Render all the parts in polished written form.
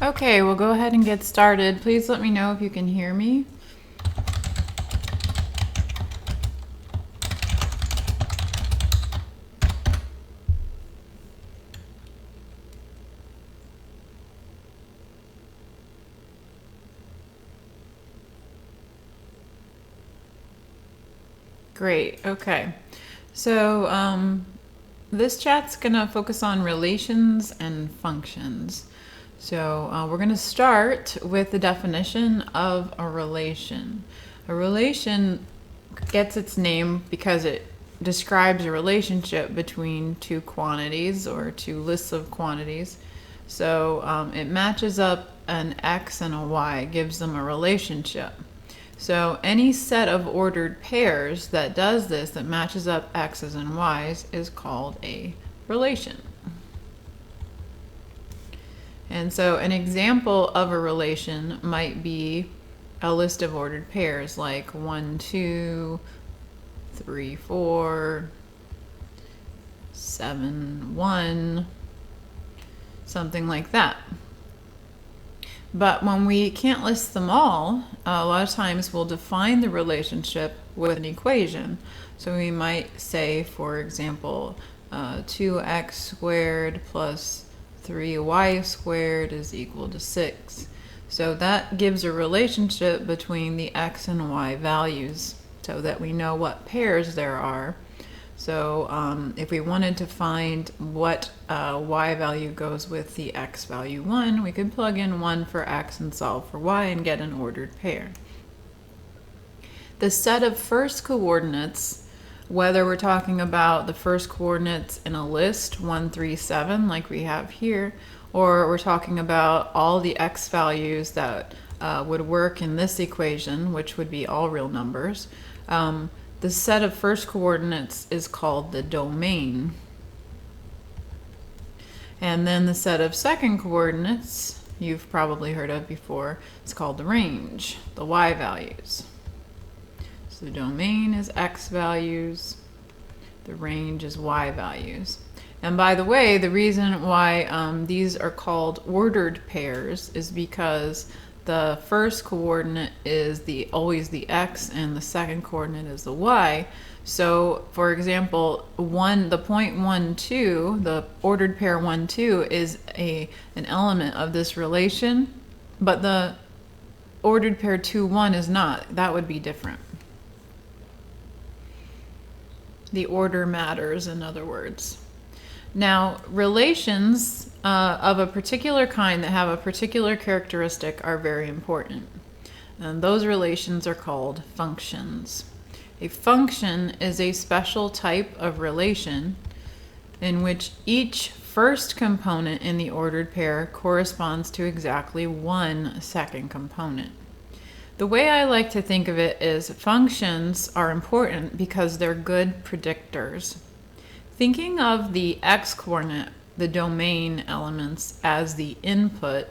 Okay, we'll go ahead and get started. Please let me know if you can hear me. Great, okay. So this chat's gonna focus on relations and functions. So we're gonna start with the definition of a relation. A relation gets its name because it describes a relationship between two quantities or two lists of quantities. So it matches up an x and a y, gives them a relationship. So any set of ordered pairs that does this, that matches up x's and y's, is called a relation. And so an example of a relation might be a list of ordered pairs like 1, 2, 3, 4, 7, 1, something like that. But when we can't list them all, a lot of times we'll define the relationship with an equation. So we might say, for example, 2x squared plus 3y squared is equal to 6. So that gives a relationship between the x and y values so that we know what pairs there are. So if we wanted to find what y value goes with the x value 1, we could plug in 1 for x and solve for y and get an ordered pair. The set of first coordinates, whether we're talking about the first coordinates in a list, 1, 3, 7, like we have here, or we're talking about all the x values that would work in this equation, which would be all real numbers, the set of first coordinates is called the domain. And then the set of second coordinates, you've probably heard of before, it's called the range, the y values. So the domain is x values, the range is y values. And by the way, the reason why these are called ordered pairs is because the first coordinate is always the x and the second coordinate is the y. So for example, the point 1, 2, the ordered pair 1, 2 is an element of this relation, but the ordered pair 2, 1 is not. That would be different. The order matters, in other words. Now, relations of a particular kind that have a particular characteristic are very important. And those relations are called functions. A function is a special type of relation in which each first component in the ordered pair corresponds to exactly one second component. The way I like to think of it is functions are important because they're good predictors. Thinking of the x-coordinate, the domain elements, as the input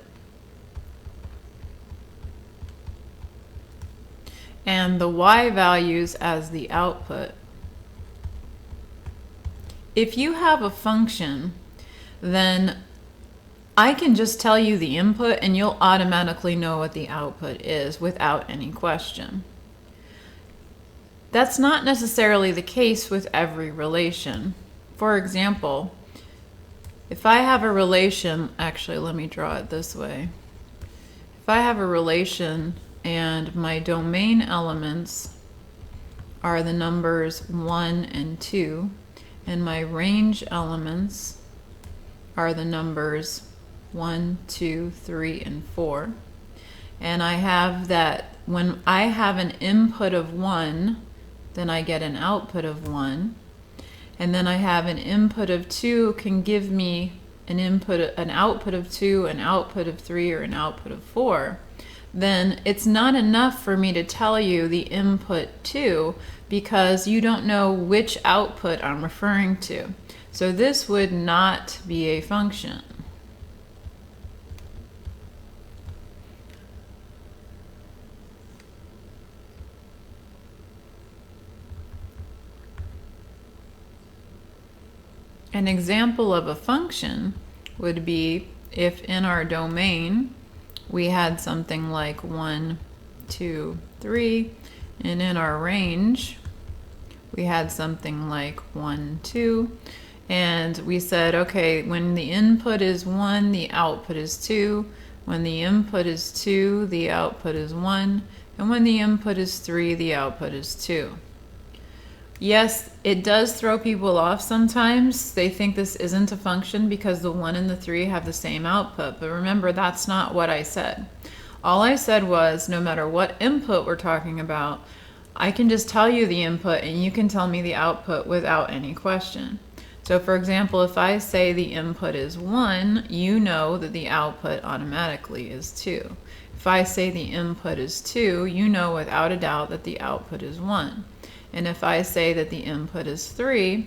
and the y values as the output. If you have a function, then I can just tell you the input and you'll automatically know what the output is without any question. That's not necessarily the case with every relation. For example, if I have a relation, actually let me draw it this way. If I have a relation and my domain elements are the numbers 1 and 2, and my range elements are the numbers 1, 2, 3, and 4, and I have that when I have an input of 1, then I get an output of 1. And then I have an input of 2 can give me an output of 2, an output of 3, or an output of 4. Then it's not enough for me to tell you the input 2 because you don't know which output I'm referring to. So this would not be a function. An example of a function would be if in our domain we had something like 1, 2, 3, and in our range, we had something like 1, 2, and we said, okay, when the input is 1, the output is 2. When the input is 2, the output is 1. And when the input is 3, the output is 2. Yes, it does throw people off sometimes. They think this isn't a function because the 1 and the 3 have the same output. But remember, that's not what I said. All I said was, no matter what input we're talking about, I can just tell you the input and you can tell me the output without any question. So for example, if I say the input is 1, you know that the output automatically is 2. If I say the input is 2, you know without a doubt that the output is 1. And if I say that the input is 3,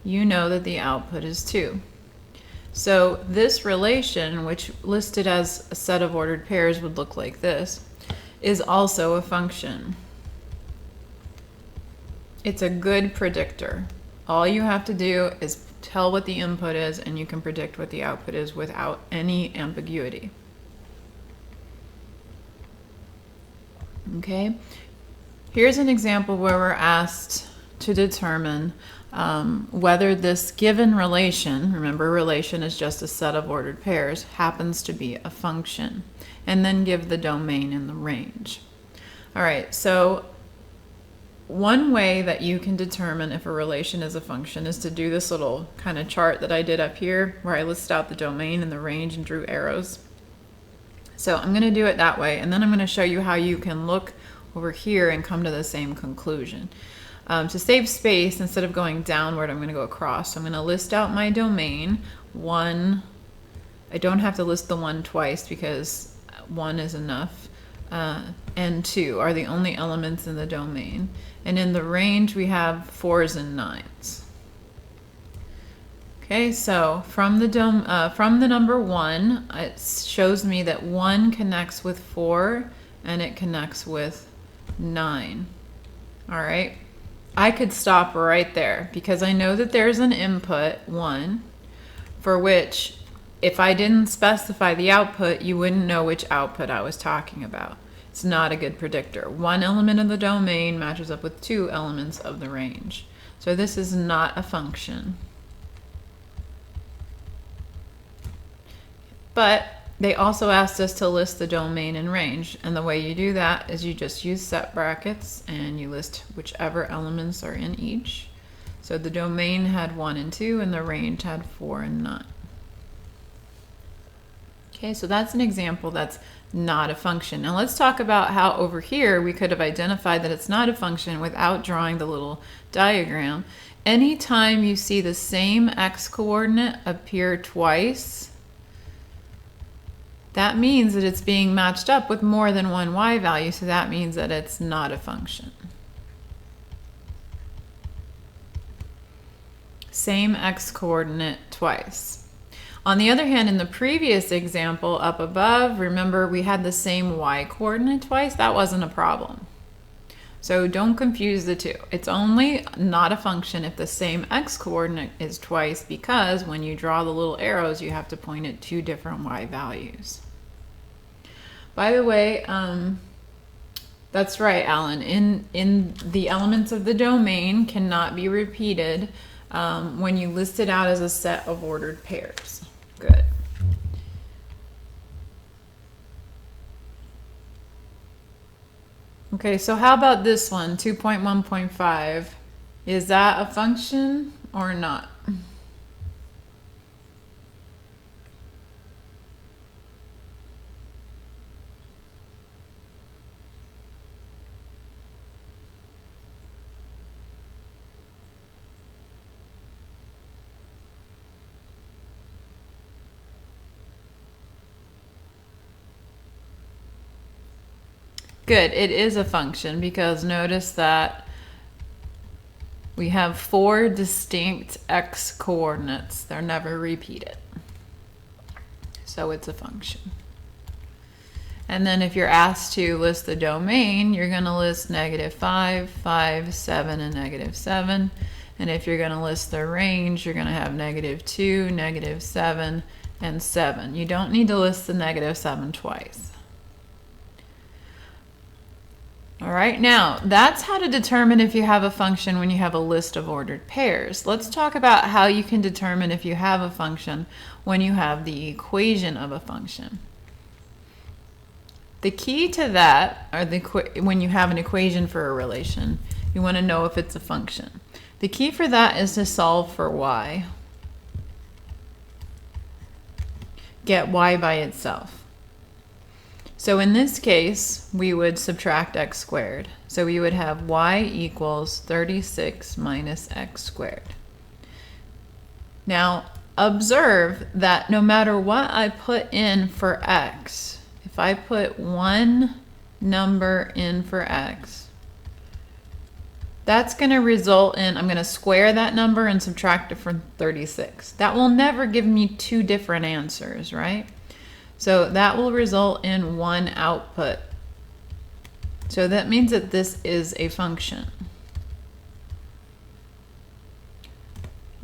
you know that the output is 2. So this relation, which listed as a set of ordered pairs would look like this, is also a function. It's a good predictor. All you have to do is tell what the input is and you can predict what the output is without any ambiguity. Okay, here's an example where we're asked to determine whether this given relation, remember relation is just a set of ordered pairs, happens to be a function, and then give the domain and the range. All right, so one way that you can determine if a relation is a function is to do this little kind of chart that I did up here where I list out the domain and the range and drew arrows. So I'm going to do it that way, and then I'm going to show you how you can look over here and come to the same conclusion. To save space, instead of going downward, I'm going to go across. So I'm going to list out my domain. 1, I don't have to list the 1 twice because 1 is enough. And 2 are the only elements in the domain. And in the range, we have 4s and 9s. Okay, so from the number 1, it shows me that 1 connects with 4 and it connects with 9. All right, I could stop right there because I know that there's an input, 1, for which if I didn't specify the output, you wouldn't know which output I was talking about. It's not a good predictor. 1 element of the domain matches up with 2 elements of the range. So this is not a function. But they also asked us to list the domain and range, and the way you do that is you just use set brackets and you list whichever elements are in each. So the domain had 1 and 2 and the range had 4 and 9. Okay, so that's an example that's not a function. Now let's talk about how over here we could have identified that it's not a function without drawing the little diagram. Anytime you see the same x coordinate appear twice, that means that it's being matched up with more than one y value, so that means that it's not a function. Same x coordinate twice. On the other hand, in the previous example up above, remember we had the same y coordinate twice. That wasn't a problem. So don't confuse the two. It's only not a function if the same x coordinate is twice, because when you draw the little arrows, you have to point at 2 different y values. By the way, that's right, Alan. In the elements of the domain cannot be repeated when you list it out as a set of ordered pairs. Good. Okay, so how about this one, 2.1.5? Is that a function or not? Good, it is a function because notice that we have 4 distinct x coordinates. They're never repeated. So it's a function. And then if you're asked to list the domain, you're going to list -5, 5, 7, and -7. And if you're going to list the range, you're going to have -2, -7, and 7. You don't need to list the negative 7 twice. All right, now that's how to determine if you have a function when you have a list of ordered pairs. Let's talk about how you can determine if you have a function when you have the equation of a function. The key to that, or when you have an equation for a relation, you want to know if it's a function. The key for that is to solve for y. Get y by itself. So in this case, we would subtract x squared. So we would have y equals 36 minus x squared. Now, observe that no matter what I put in for x, if I put one number in for x, that's going to result in, I'm going to square that number and subtract it from 36. That will never give me two different answers, right? So that will result in one output. So that means that this is a function.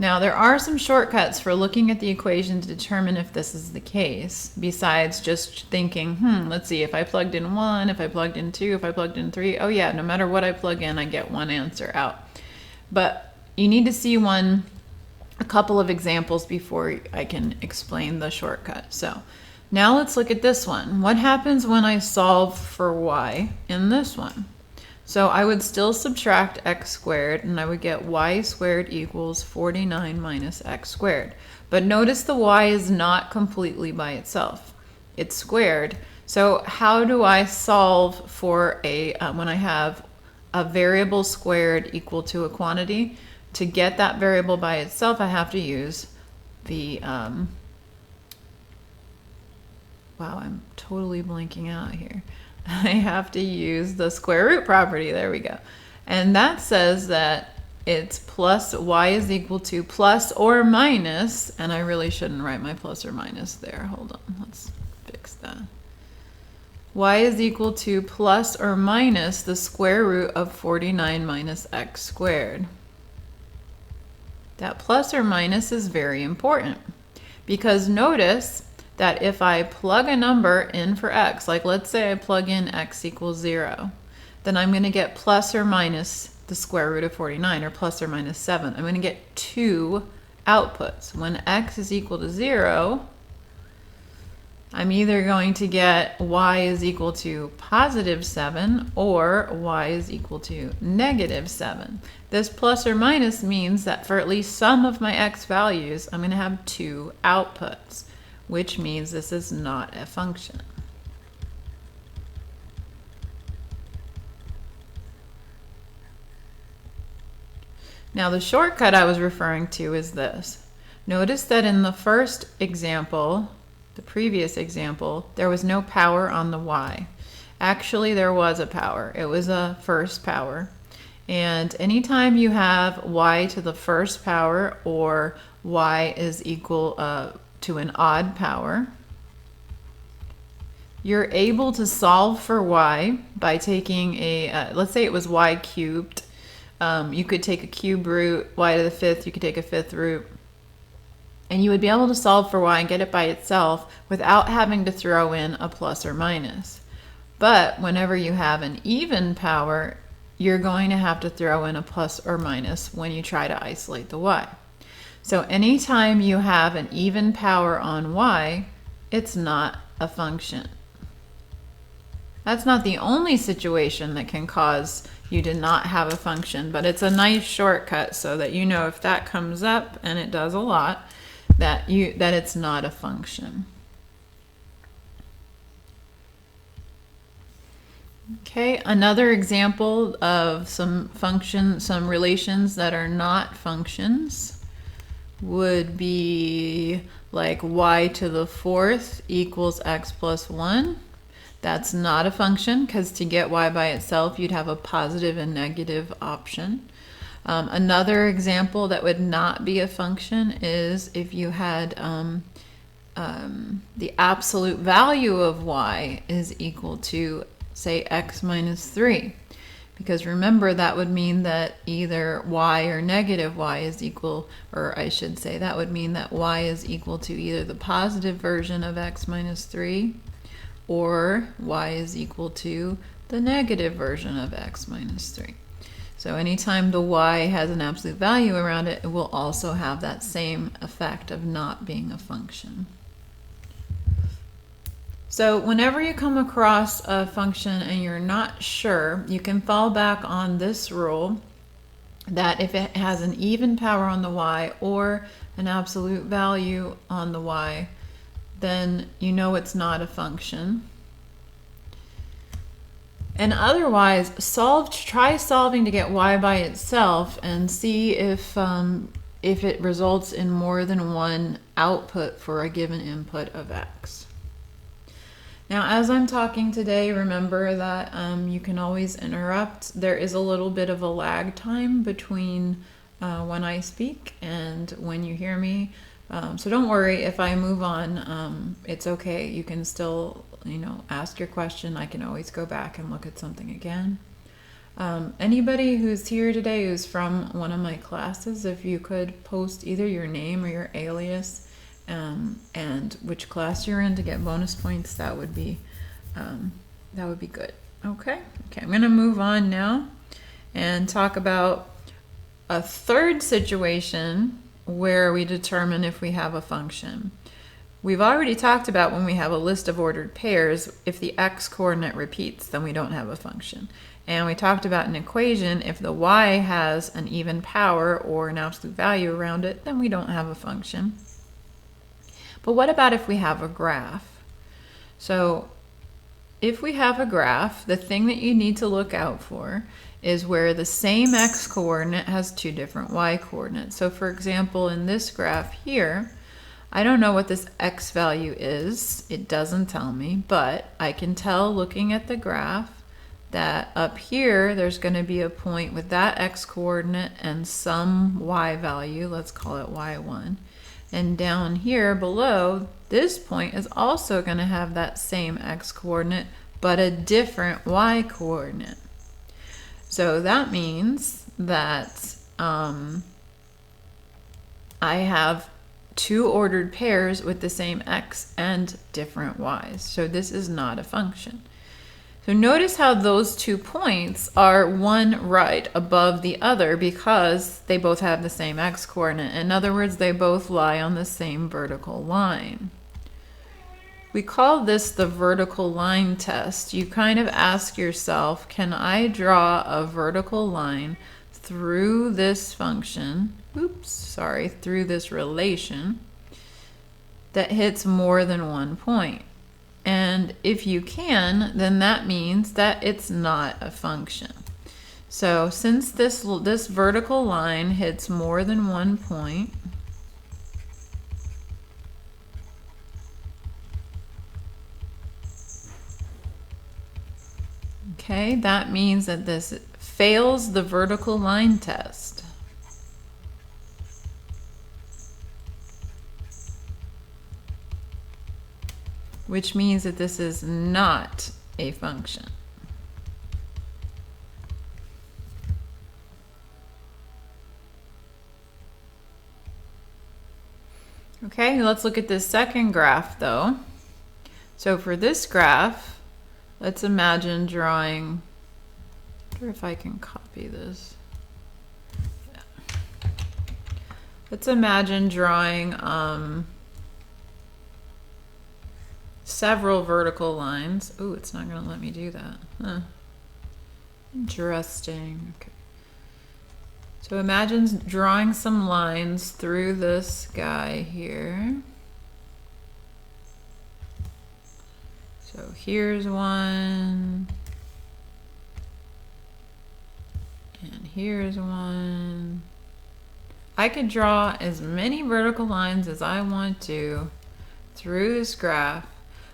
Now there are some shortcuts for looking at the equation to determine if this is the case, besides just thinking, let's see, if I plugged in 1, if I plugged in 2, if I plugged in 3, oh yeah, no matter what I plug in, I get one answer out. But you need to see a couple of examples before I can explain the shortcut. So now let's look at this one. What happens when I solve for y in this one? So I would still subtract x squared, and I would get y squared equals 49 minus x squared. But notice the y is not completely by itself. It's squared. So how do I solve for when I have a variable squared equal to a quantity? To get that variable by itself, I have to use the wow, I'm totally blanking out here. I have to use the square root property. There we go. And that says that it's plus y is equal to plus or minus, and I really shouldn't write my plus or minus there. Hold on, let's fix that. Y is equal to plus or minus the square root of 49 minus x squared. That plus or minus is very important because notice that if I plug a number in for x, like let's say I plug in x equals 0, then I'm going to get plus or minus the square root of 49, or plus or minus 7. I'm going to get two outputs. When x is equal to 0, I'm either going to get y is equal to positive 7 or y is equal to negative 7. This plus or minus means that for at least some of my x values, I'm going to have two outputs, which means this is not a function. Now the shortcut I was referring to is this. Notice that in the first example, the previous example, there was no power on the y. Actually, there was a power. It was a first power. And anytime you have y to the first power, or y is equal to an odd power, you're able to solve for y by taking let's say it was y cubed. You could take a cube root, y to the fifth, you could take a fifth root, and you would be able to solve for y and get it by itself without having to throw in a plus or minus. But whenever you have an even power, you're going to have to throw in a plus or minus when you try to isolate the y. So anytime you have an even power on y, it's not a function. That's not the only situation that can cause you to not have a function, but it's a nice shortcut so that you know if that comes up, and it does a lot, that it's not a function. Okay, another example of some relations that are not functions would be like y to the fourth equals x plus 1. That's not a function because to get y by itself, you'd have a positive and negative option. Another example that would not be a function is if you had the absolute value of y is equal to, say, x minus 3. Because remember, that would mean that either y or negative y is equal, or I should say that would mean that y is equal to either the positive version of x minus 3 or y is equal to the negative version of x minus 3. So anytime the y has an absolute value around it, it will also have that same effect of not being a function. So whenever you come across a function and you're not sure, you can fall back on this rule that if it has an even power on the y or an absolute value on the y, then you know it's not a function. And otherwise, try solving to get y by itself and see if it results in more than one output for a given input of x. Now, as I'm talking today, remember that you can always interrupt. There is a little bit of a lag time between when I speak and when you hear me. So don't worry if I move on. It's okay. You can still, ask your question. I can always go back and look at something again. Anybody who's here today who's from one of my classes, if you could post either your name or your alias and which class you're in to get bonus points, that would be good. Okay, I'm going to move on now and talk about a third situation where we determine if we have a function. We've already talked about when we have a list of ordered pairs, if the x coordinate repeats, then we don't have a function. And we talked about an equation, if the y has an even power or an absolute value around it, then we don't have a function. But what about if we have a graph? So if we have a graph, the thing that you need to look out for is where the same x coordinate has two different y coordinates. So for example, in this graph here, I don't know what this x value is. It doesn't tell me, but I can tell looking at the graph that up here there's going to be a point with that x coordinate and some y value, let's call it y1. And down here below, this point is also going to have that same x coordinate, but a different y coordinate. So that means that I have two ordered pairs with the same x and different y's. So this is not a function. So notice how those 2 points are one right above the other because they both have the same x coordinate. In other words, they both lie on the same vertical line. We call this the vertical line test. You kind of ask yourself, can I draw a vertical line through this function, through this relation that hits more than one point? And if you can, then that means that it's not a function. So since this vertical line hits more than one point, okay, that means that this fails the vertical line test. Which means that this is not a function. Okay, let's look at this second graph though. So for this graph, let's imagine drawing, I wonder if I can copy this. Yeah. Let's imagine drawing several vertical lines. Ooh, it's not going to let me do that. Huh. Interesting. Okay. So imagine drawing some lines through this guy here. So here's one. And here's one. I could draw as many vertical lines as I want to through this graph,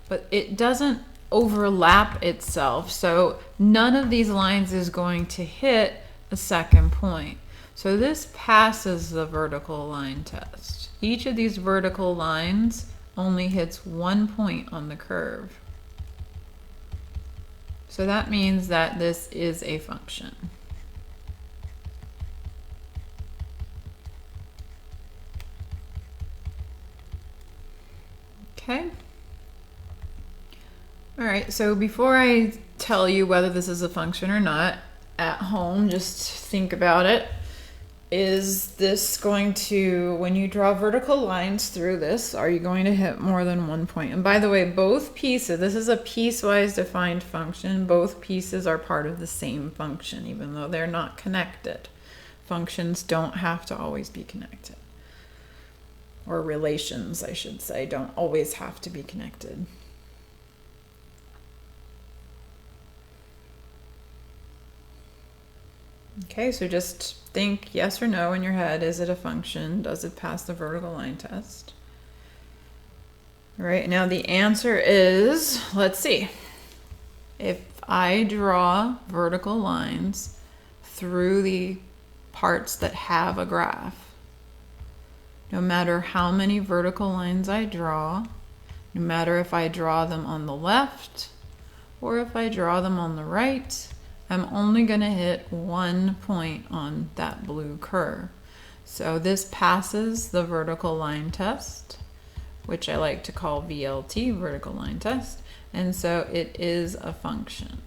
but it doesn't overlap itself. So none of these lines is going to hit a second point. So this passes the vertical line test. Each of these vertical lines only hits one point on the curve. So that means that this is a function. Okay. All right, so before I tell you whether this is a function or not, at home, just think about it. Is this going to, when you draw vertical lines through this, are you going to hit more than one point? And by the way, both pieces, this is a piecewise defined function. Both pieces are part of the same function, even though they're not connected. Functions don't have to always be connected. Or relations, I should say, don't always have to be connected. Okay, so just think yes or no in your head. Is it a function? Does it pass the vertical line test? All right, now the answer is, let's see. If I draw vertical lines through the parts that have a graph, no matter how many vertical lines I draw, no matter if I draw them on the left or if I draw them on the right, I'm only going to hit 1 point on that blue curve. So this passes the vertical line test, which I like to call VLT, vertical line test, and so it is a function.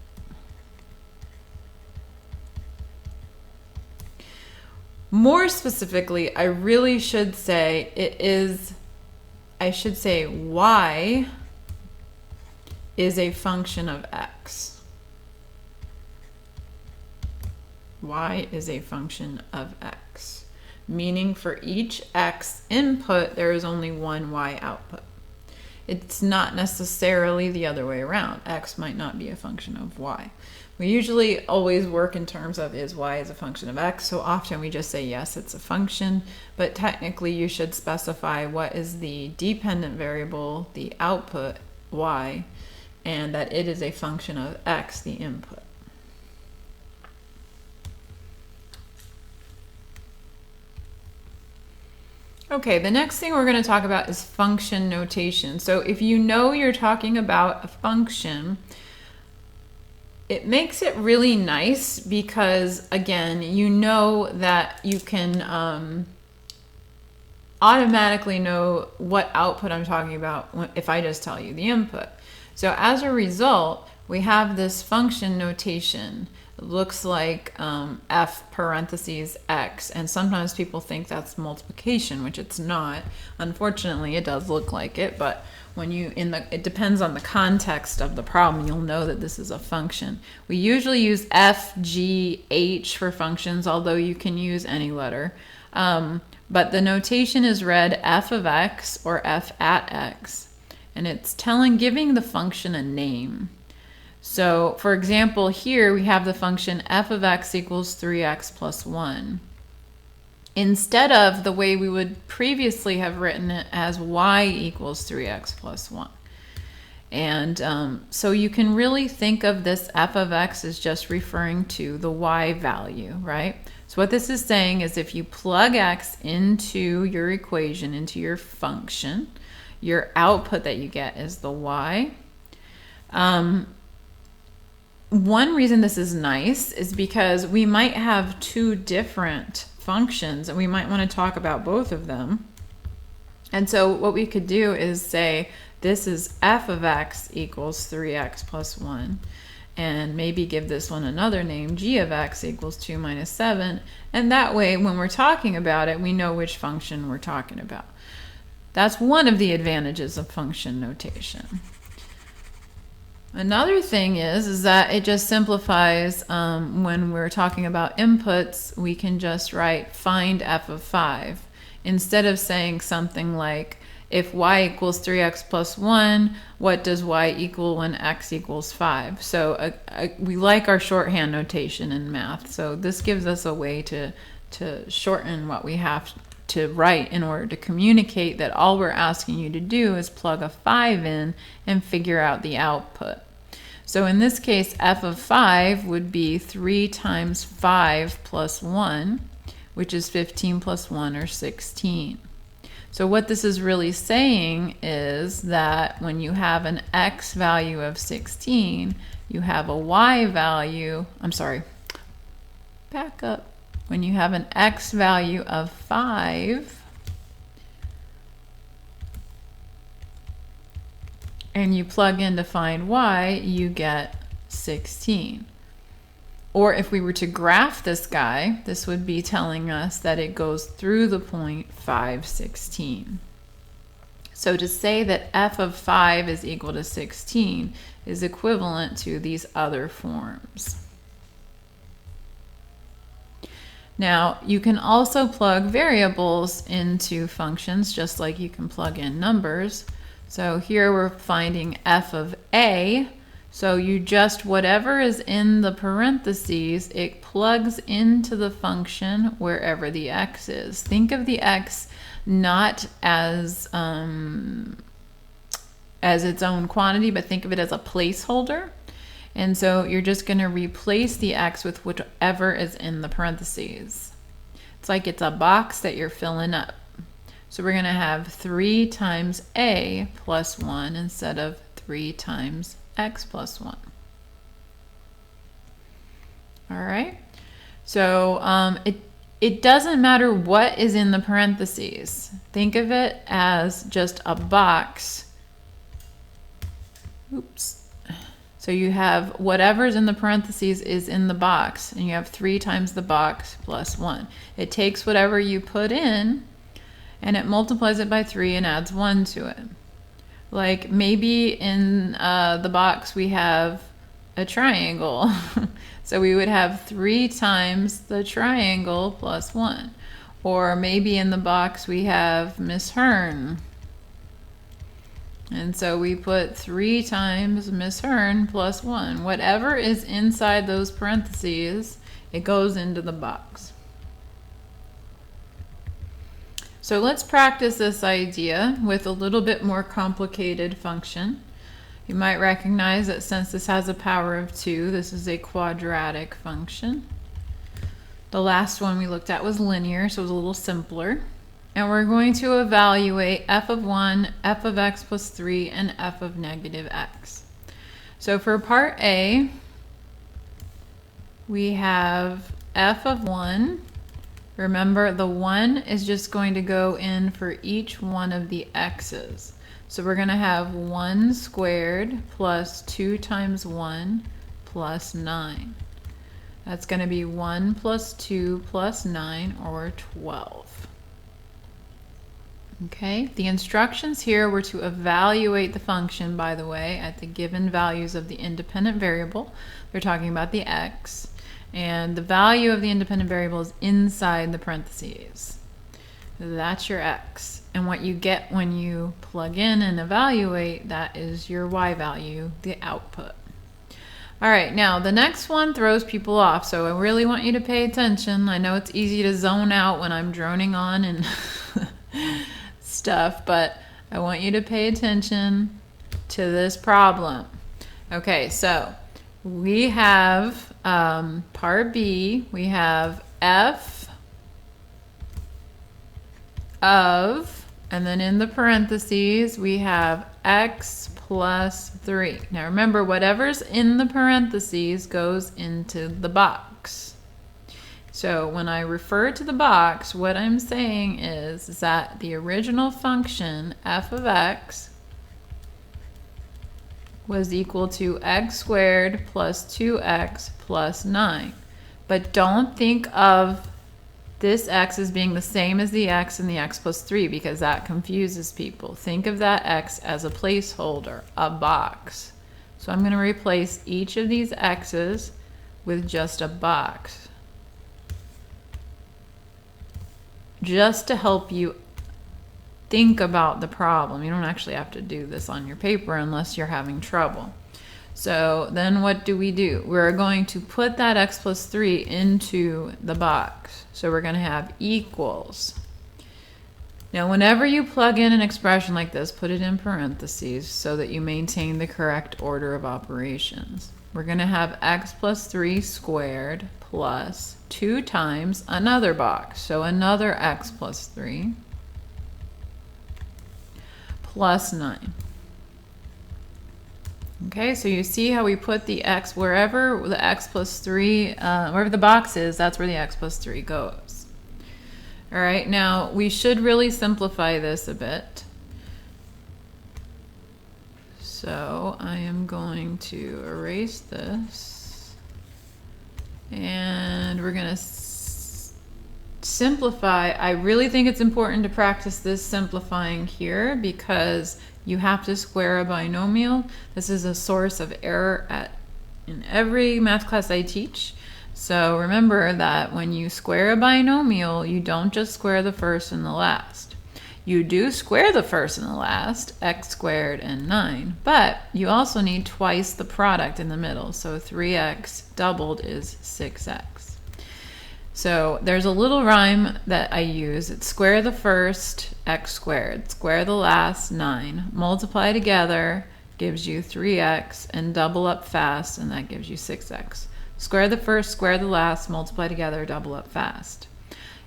More specifically, I really should say I should say y is a function of x. Y is a function of x, meaning for each x input, there is only one y output. It's not necessarily the other way around. X might not be a function of y. We usually always work in terms of is y as a function of x, so often we just say yes, it's a function, but technically you should specify what is the dependent variable, the output, y, and that it is a function of x, the input. Okay, the next thing we're going to talk about is function notation. So if you know you're talking about a function, it makes it really nice because, again, you know that you can automatically know what output I'm talking about if I just tell you the input. So as a result, we have this function notation. It looks like f parentheses x, and sometimes people think that's multiplication, which it's not. Unfortunately, it does look like it, but when it depends on the context of the problem, you'll know that this is a function. We usually use f, g, h for functions, although you can use any letter. But the notation is read f of x or f at x, and it's giving the function a name. So, for example, here we have the function f of x equals 3x plus 1. Instead of the way we would previously have written it as y equals 3x plus 1. And so you can really think of this f of x as just referring to the y value, right? So what this is saying is if you plug x into your equation, into your function, your output that you get is the y. One reason this is nice is because we might have two different functions and we might want to talk about both of them. And so what we could do is say this is f of x equals 3x plus 1, and maybe give this one another name, g of x equals 2 minus 7, and that way when we're talking about it, we know which function we're talking about. That's one of the advantages of function notation. Another thing is that it just simplifies when we're talking about inputs, we can just write find f of 5. Instead of saying something like if y equals 3x plus 1, what does y equal when x equals 5? So we like our shorthand notation in math. So this gives us a way to shorten what we have to write in order to communicate that all we're asking you to do is plug a 5 in and figure out the output. So in this case, f of 5 would be 3 times 5 plus 1, which is 15 plus 1 or 16. So what this is really saying is that when you have an x value of 16, you have a y value, I'm sorry, back up. When you have an x value of 5, and you plug in to find y, you get 16. Or if we were to graph this guy, this would be telling us that it goes through the point 5, 16. So to say that f of 5 is equal to 16 is equivalent to these other forms. Now, you can also plug variables into functions just like you can plug in numbers. So here we're finding f of a. So you just, whatever is in the parentheses, it plugs into the function wherever the x is. Think of the x not as its own quantity, but think of it as a placeholder. And so you're just going to replace the x with whatever is in the parentheses. It's like it's a box that you're filling up. So we're going to have 3 times a plus 1 instead of 3 times x plus 1. All right. So it doesn't matter what is in the parentheses. Think of it as just a box. Oops. So you have whatever's in the parentheses is in the box, and you have 3 times the box plus 1. It takes whatever you put in, and it multiplies it by 3 and adds 1 to it. Like maybe in the box we have a triangle. So we would have 3 times the triangle plus 1. Or maybe in the box we have Miss Hearn. And so we put 3 times Miss Hearn plus 1. Whatever is inside those parentheses, it goes into the box. So let's practice this idea with a little bit more complicated function. You might recognize that since this has a power of 2, this is a quadratic function. The last one we looked at was linear, so it was a little simpler. And we're going to evaluate f of 1, f of x plus 3, and f of negative x. So for part A, we have f of 1. Remember, the 1 is just going to go in for each one of the x's. So we're going to have 1 squared plus 2 times 1 plus 9. That's going to be 1 plus 2 plus 9, or 12. Okay, the instructions here were to evaluate the function, by the way, at the given values of the independent variable. They're talking about the x, and the value of the independent variable is inside the parentheses. That's your x, and what you get when you plug in and evaluate, that is your y value, the output. All right, now the next one throws people off, so I really want you to pay attention. I know it's easy to zone out when I'm droning on and stuff, but I want you to pay attention to this problem. Okay, so we have part B, we have f of, and then in the parentheses we have x plus 3. Now remember, whatever's in the parentheses goes into the box. So when I refer to the box, what I'm saying is that the original function f of x was equal to x squared plus 2x plus 9. But don't think of this x as being the same as the x and the x plus 3, because that confuses people. Think of that x as a placeholder, a box. So I'm going to replace each of these x's with just a box, just to help you think about the problem. You don't actually have to do this on your paper unless you're having trouble. So then what do? We're going to put that x plus 3 into the box. So we're going to have equals. Now whenever you plug in an expression like this, put it in parentheses so that you maintain the correct order of operations. We're going to have x plus 3 squared plus 2 times another box. So another x plus 3 plus 9. Okay, so you see how we put the x wherever the x plus 3, wherever the box is, that's where the x plus 3 goes. All right, now we should really simplify this a bit. So I am going to erase this, and we're going to simplify. I really think it's important to practice this simplifying here because you have to square a binomial. This is a source of error in every math class I teach. So remember that when you square a binomial, you don't just square the first and the last. You do square the first and the last, x squared and 9, but you also need twice the product in the middle. So 3x doubled is 6x. So there's a little rhyme that I use. It's square the first, x squared. Square the last, 9. Multiply together gives you 3x, and double up fast, and that gives you 6x. Square the first, square the last, multiply together, double up fast.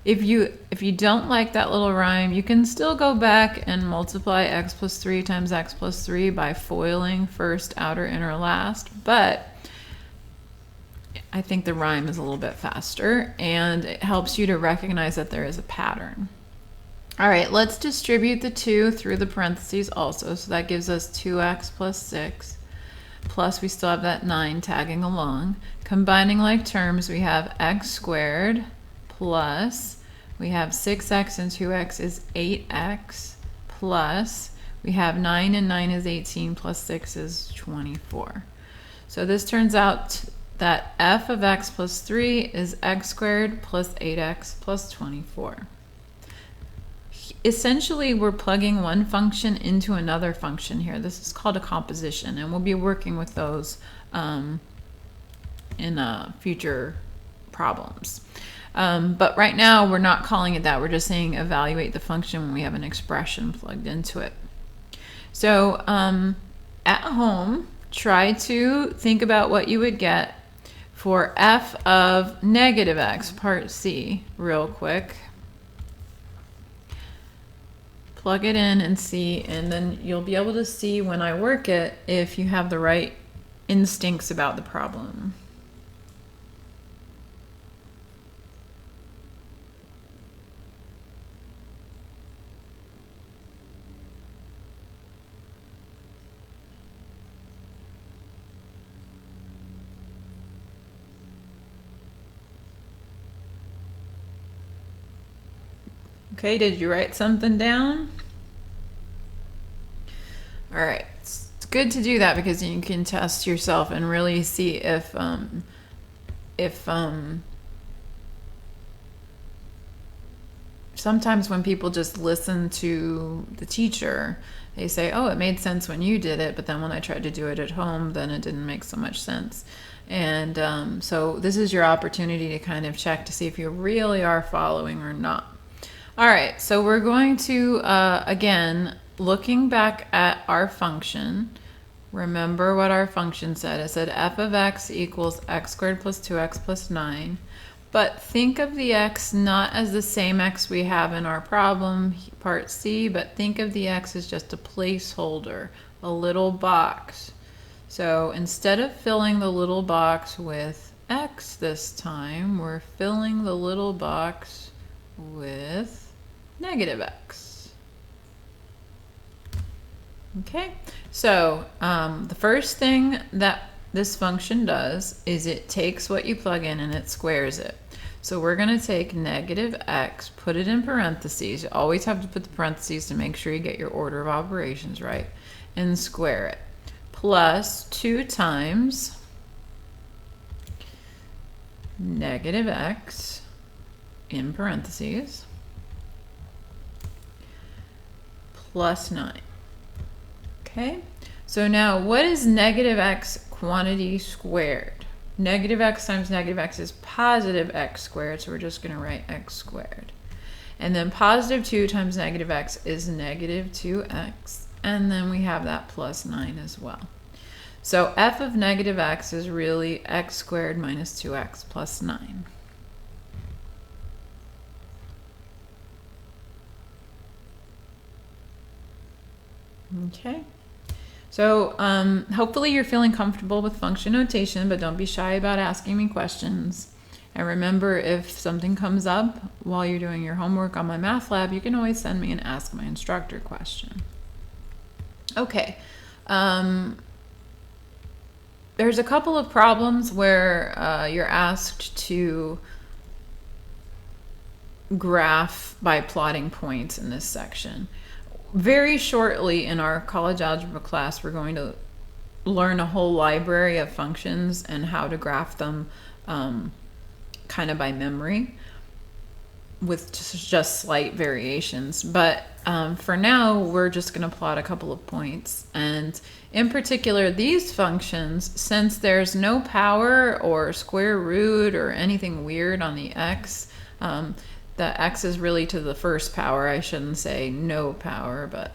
If you don't like that little rhyme, you can still go back and multiply x plus 3 times x plus 3 by foiling first, outer, inner, last, but I think the rhyme is a little bit faster, and it helps you to recognize that there is a pattern. All right, let's distribute the 2 through the parentheses also. So that gives us 2x plus 6, plus we still have that 9 tagging along. Combining like terms, we have x squared plus, we have 6x and 2x is 8x, plus we have 9 and 9 is 18, plus 6 is 24. So this turns out that f of x plus 3 is x squared plus 8x plus 24. Essentially, we're plugging one function into another function here. This is called a composition, and we'll be working with those in future problems. But right now, we're not calling it that. We're just saying evaluate the function when we have an expression plugged into it. So at home, try to think about what you would get for f of negative x, part C, real quick. Plug it in and see, and then you'll be able to see when I work it if you have the right instincts about the problem. Okay, did you write something down? All right, it's good to do that because you can test yourself and really see if sometimes when people just listen to the teacher, they say, oh, it made sense when you did it, but then when I tried to do it at home, then it didn't make so much sense. And so this is your opportunity to kind of check to see if you really are following or not. All right, so we're going to, again, looking back at our function, remember what our function said. It said f of x equals x squared plus 2x plus 9. But think of the x not as the same x we have in our problem, part C, but think of the x as just a placeholder, a little box. So instead of filling the little box with x this time, we're filling the little box with negative x. Okay, so the first thing that this function does is it takes what you plug in and it squares it. So we're going to take negative x, put it in parentheses. You always have to put the parentheses to make sure you get your order of operations right, and square it. Plus 2 times negative x in parentheses plus 9. Okay, so now what is negative x quantity squared? Negative x times negative x is positive x squared, so we're just going to write x squared. And then positive 2 times negative x is negative 2x, and then we have that plus 9 as well. So f of negative x is really x squared minus 2x plus 9. Okay, So hopefully you're feeling comfortable with function notation, but don't be shy about asking me questions. And remember, if something comes up while you're doing your homework on my math lab, you can always send me an Ask My Instructor question. Okay. There's a couple of problems where you're asked to graph by plotting points in this section. Very shortly in our college algebra class, we're going to learn a whole library of functions and how to graph them kind of by memory with just slight variations. But for now, we're just going to plot a couple of points. And in particular, these functions, since there's no power or square root or anything weird on the x, the x is really to the first power. I shouldn't say no power, but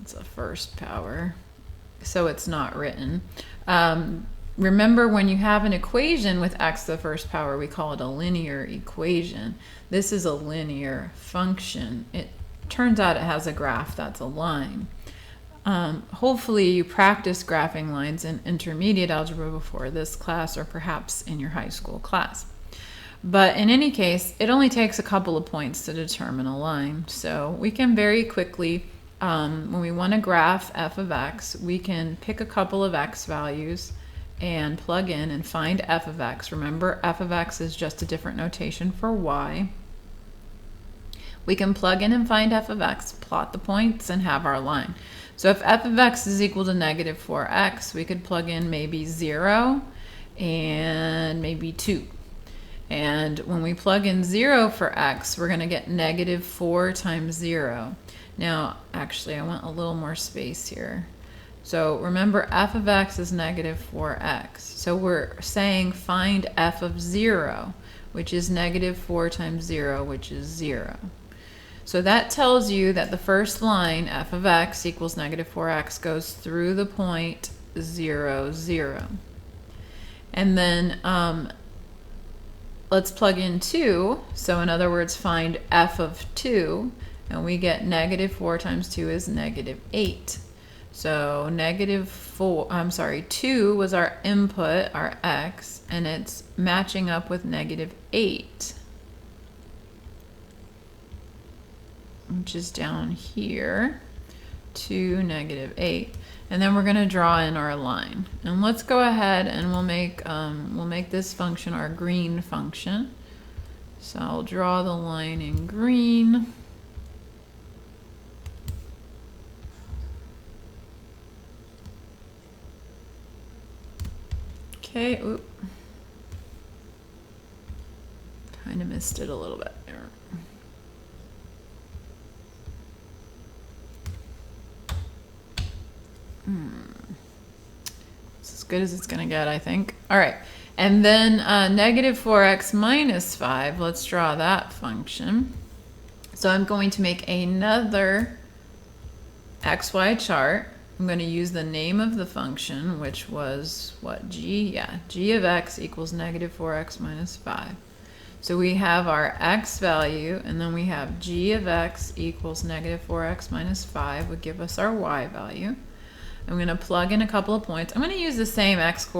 it's a first power, so it's not written. Remember, when you have an equation with x to the first power, we call it a linear equation. This is a linear function. It turns out it has a graph that's a line. Hopefully you practice graphing lines in intermediate algebra before this class, or perhaps in your high school class. But in any case, it only takes a couple of points to determine a line. So we can very quickly, when we want to graph f of x, we can pick a couple of x values and plug in and find f of x. Remember, f of x is just a different notation for y. We can plug in and find f of x, plot the points, and have our line. So if f of x is equal to negative 4x, we could plug in maybe 0 and maybe 2. And when we plug in 0 for x, we're going to get negative 4 times 0. Now, actually, I want a little more space here. So remember, f of x is negative 4x. So we're saying find f of 0, which is negative 4 times 0, which is 0. So that tells you that the first line, f of x equals negative 4x, goes through the point 0, 0. And then let's plug in 2. So in other words, find f of 2, and we get negative 4 times 2 is negative 8. So negative 2 was our input, our x, and it's matching up with negative 8, which is down here, to negative 8. And then we're going to draw in our line. And let's go ahead and we'll make this function our green function. So I'll draw the line in green. Okay, oop. Kind of missed it a little bit there. It's as good as it's going to get, I think. All right, and then negative 4x minus 5, let's draw that function. So I'm going to make another xy chart. I'm going to use the name of the function, which was what, g? Yeah, g of x equals negative 4x minus 5. So we have our x value, and then we have g of x equals negative 4x minus 5 would give us our y value. I'm going to plug in a couple of points. I'm going to use the same x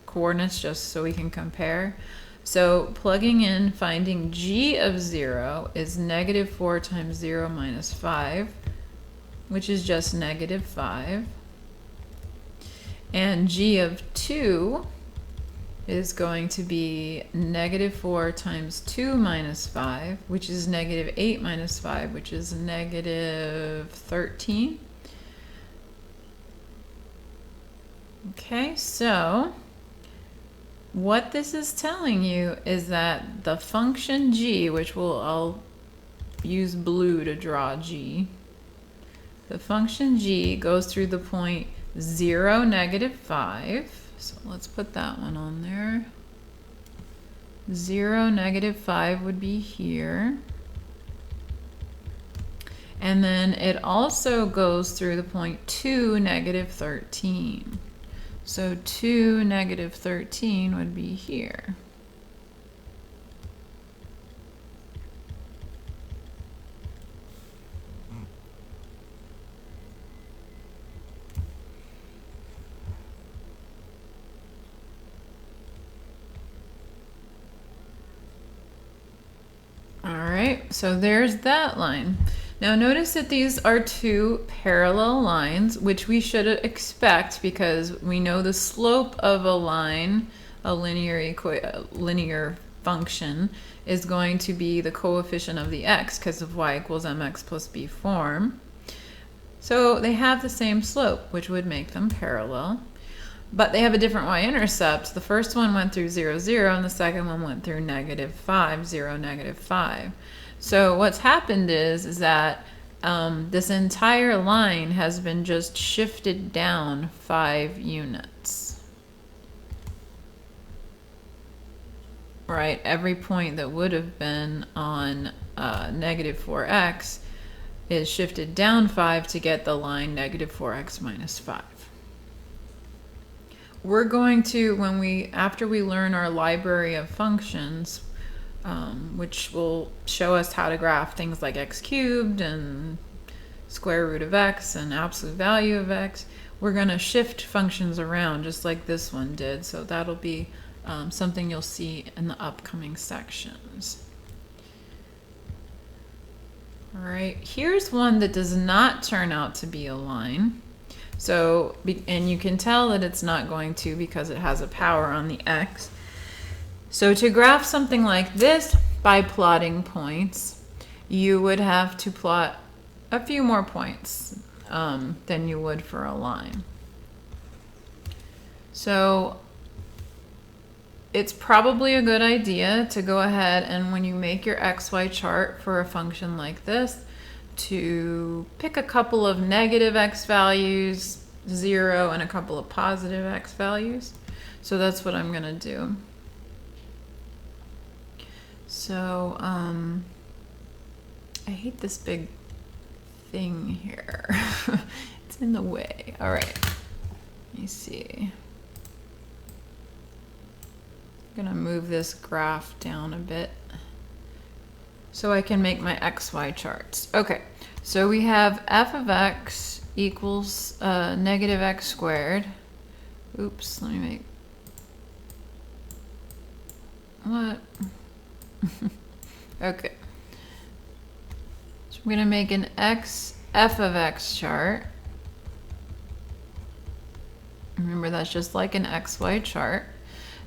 coordinates just so we can compare. So plugging in, finding g of 0 is negative 4 times 0 minus 5, which is just negative 5. And g of 2 is going to be negative 4 times 2 minus 5, which is negative 8 minus 5, which is negative 13. Okay, so what this is telling you is that the function g, which I'll use blue to draw g, the function g goes through the point 0, negative 5. So let's put that one on there. 0, negative 5 would be here. And then it also goes through the point 2, negative 13. So 2, negative 13 would be here. so there's that line. Now notice that these are two parallel lines, which we should expect because we know the slope of a line, a linear function, is going to be the coefficient of the x because of y equals mx plus b form. So they have the same slope, which would make them parallel. But they have a different y-intercept. The first one went through 0, 0, and the second one went through -5, 0, -5. So what's happened is that this entire line has been just shifted down 5 units. Right, every point that would have been on -4x is shifted down 5 to get the line -4x minus 5. We're going to, after we learn our library of functions, which will show us how to graph things like x cubed and square root of x and absolute value of x, we're going to shift functions around just like this one did. So that'll be something you'll see in the upcoming sections. All right, here's one that does not turn out to be a line. So, and you can tell that it's not going to because it has a power on the x. So to graph something like this by plotting points, you would have to plot a few more points than you would for a line. So it's probably a good idea to go ahead and when you make your XY chart for a function like this, to pick a couple of negative x values, 0, and a couple of positive x values. So that's what I'm going to do. So I hate this big thing here. It's in the way. All right. Let me see. I'm going to move this graph down a bit so I can make my XY charts. Okay, so we have f of x equals -x squared. Oops, let me make... What? Okay. So I'm going to make an f of x chart. Remember, that's just like an XY chart.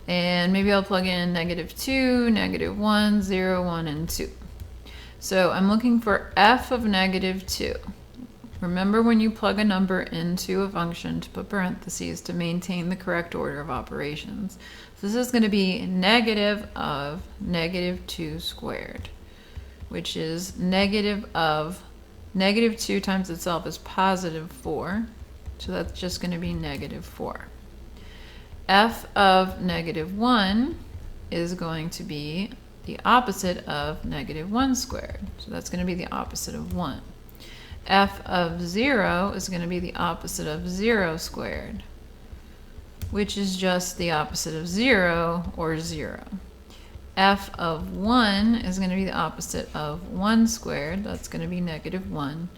And maybe I'll plug in -2, -1, 0, 1, and 2. So I'm looking for f of -2. Remember when you plug a number into a function to put parentheses to maintain the correct order of operations. So this is going to be negative of -2 squared, which is negative of -2 times itself is +4. So that's just going to be -4. F of -1 is going to be the opposite of -1 squared. So that's going to be the opposite of 1. F of 0 is going to be the opposite of 0 squared, which is just the opposite of 0 or 0. F of 1 is going to be the opposite of 1 squared. That's going to be -1.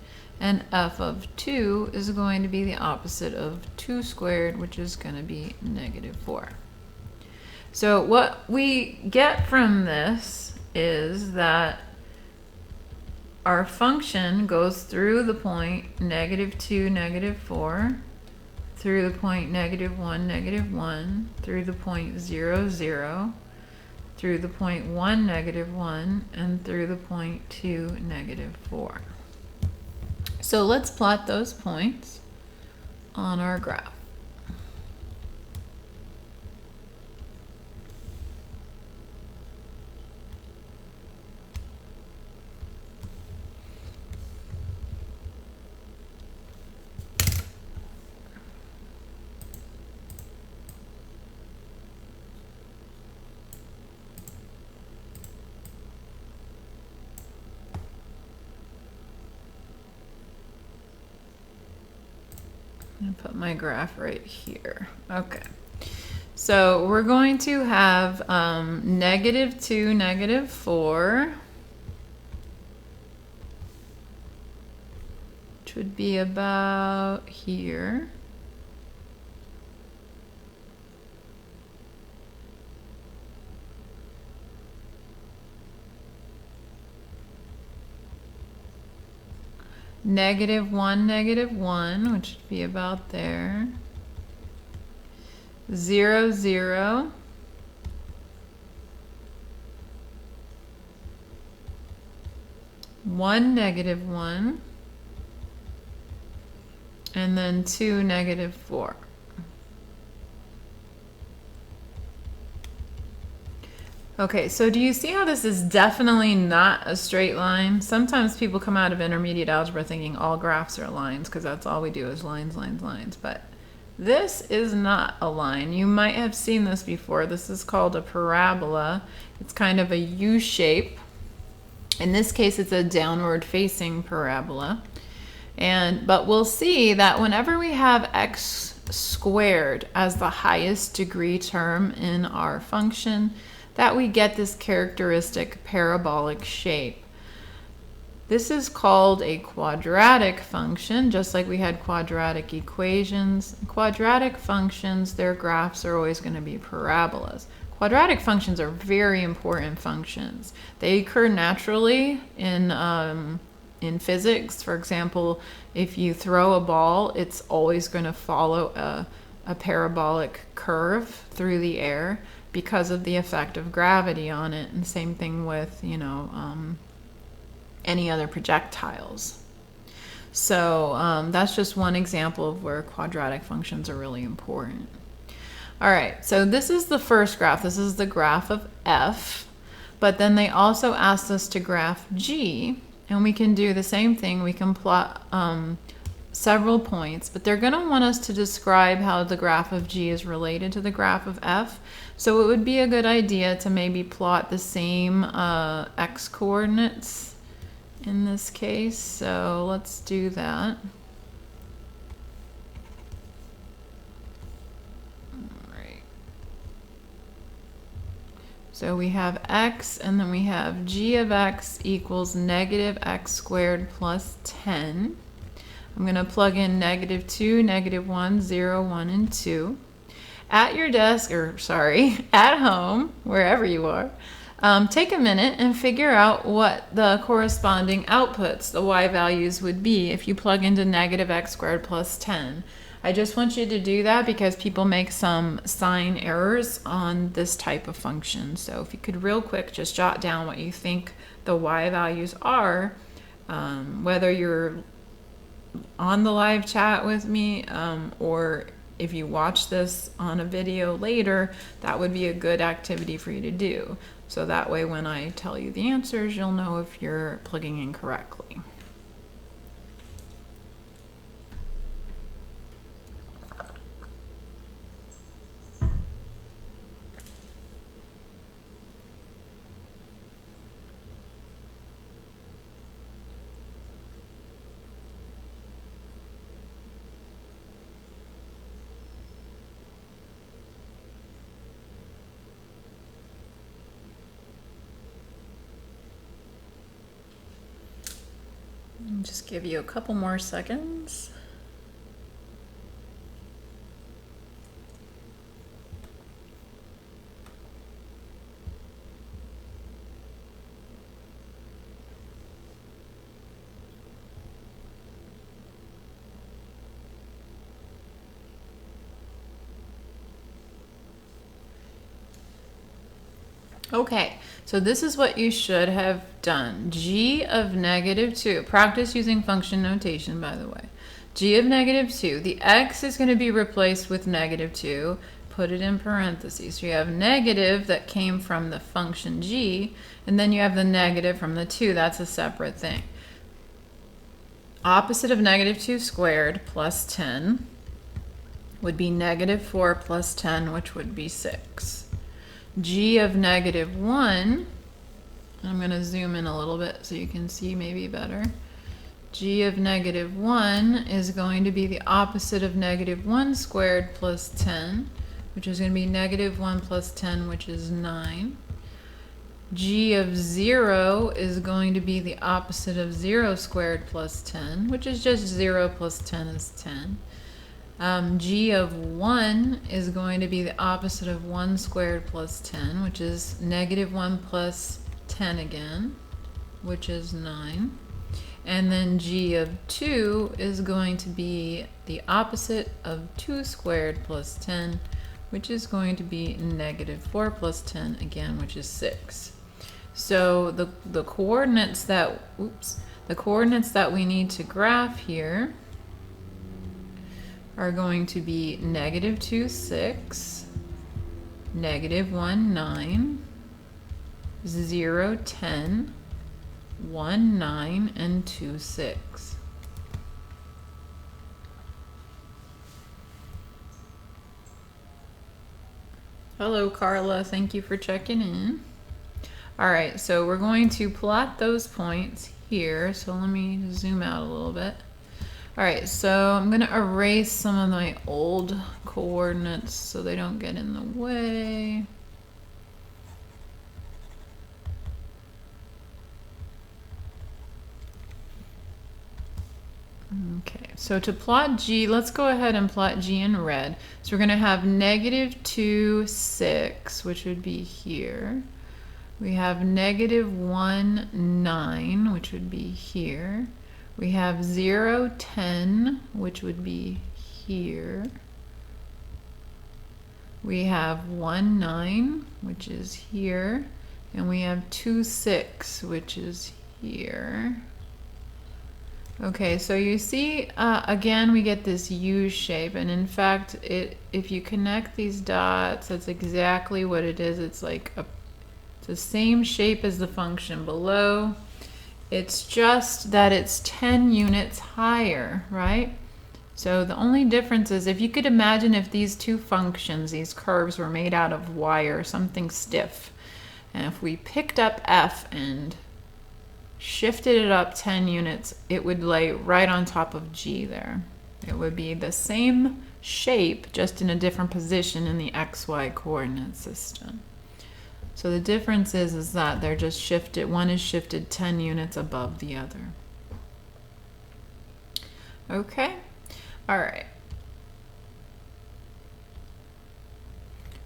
And f of 2 is going to be the opposite of 2 squared, which is going to be -4. So what we get from this is that our function goes through the point -2, -4, through the point -1, -1, through the point 0, 0, through the point 1, -1, and through the point 2, -4. So let's plot those points on our graph. I'm going to put my graph right here. Okay. So we're going to have -2, -4, which would be about here. -1, -1, which would be about there. 0, 0. 1, -1. And then 2, -4. Okay, so do you see how this is definitely not a straight line? Sometimes people come out of intermediate algebra thinking all graphs are lines because that's all we do is lines, lines, lines. But this is not a line. You might have seen this before. This is called a parabola. It's kind of a U shape. In this case, it's a downward facing parabola. But we'll see that whenever we have x squared as the highest degree term in our function, that we get this characteristic parabolic shape. This is called a quadratic function, just like we had quadratic equations. Quadratic functions, their graphs are always going to be parabolas. Quadratic functions are very important functions. They occur naturally in physics. For example, if you throw a ball, it's always going to follow a parabolic curve through the air because of the effect of gravity on it. And same thing with, any other projectiles. So that's just one example of where quadratic functions are really important. All right, so this is the first graph. This is the graph of f. But then they also asked us to graph g. And we can do the same thing. We can plot several points, but they're going to want us to describe how the graph of g is related to the graph of f. So it would be a good idea to maybe plot the same x coordinates in this case. So let's do that. So we have x, and then we have g of x equals -x squared plus 10. I'm going to plug in -2, -1, 0, 1, and 2. At your desk, or sorry, at home, wherever you are, take a minute and figure out what the corresponding outputs, the y values, would be if you plug into -x squared plus 10. I just want you to do that because people make some sign errors on this type of function. So if you could real quick just jot down what you think the y values are, whether you're on the live chat with me or if you watch this on a video later, that would be a good activity for you to do. So that way when I tell you the answers, you'll know if you're plugging in correctly. Just give you a couple more seconds. Okay, so this is what you should have done. G of -2, practice using function notation, by the way. G of -2, the x is going to be replaced with -2, put it in parentheses. So you have negative that came from the function g, and then you have the negative from the 2, that's a separate thing. Opposite of -2 squared plus 10 would be -4 plus 10, which would be 6. G of -1, I'm going to zoom in a little bit so you can see maybe better. G of -1 is going to be the opposite of -1 squared plus 10, which is going to be -1 plus 10, which is 9. G of 0 is going to be the opposite of 0 squared plus 10, which is just 0 plus 10 is 10. G of 1 is going to be the opposite of 1 squared plus 10, which is -1 plus 10 again, which is 9. And then g of 2 is going to be the opposite of 2 squared plus 10, which is going to be negative 4 plus 10 again, which is 6. So the coordinates that, the coordinates that we need to graph here are going to be negative 2, 6, negative 1, 9, 0, 10, 1, 9, and 2, 6. Hello, Carla. Thank you for checking in. All right, so we're going to plot those points here. So let me zoom out a little bit. All right, so I'm going to erase some of my old coordinates so they don't get in the way. Okay, so to plot g, let's go ahead and plot g in red. So we're going to have negative 2, 6, which would be here. We have negative 1, 9, which would be here. We have 0, 10, which would be here. We have 1, 9, which is here. And we have 2, 6, which is here. Okay, so you see, again, we get this U shape, and in fact, if you connect these dots, that's exactly what it is. It's like it's the same shape as the function below. It's just that it's 10 units higher, right? So the only difference is, if you could imagine if these two functions, these curves, were made out of wire, something stiff, and if we picked up f and shifted it up 10 units, it would lay right on top of g there. It would be the same shape, just in a different position in the xy coordinate system. So the difference is that they're just shifted, one is shifted 10 units above the other. Okay, all right.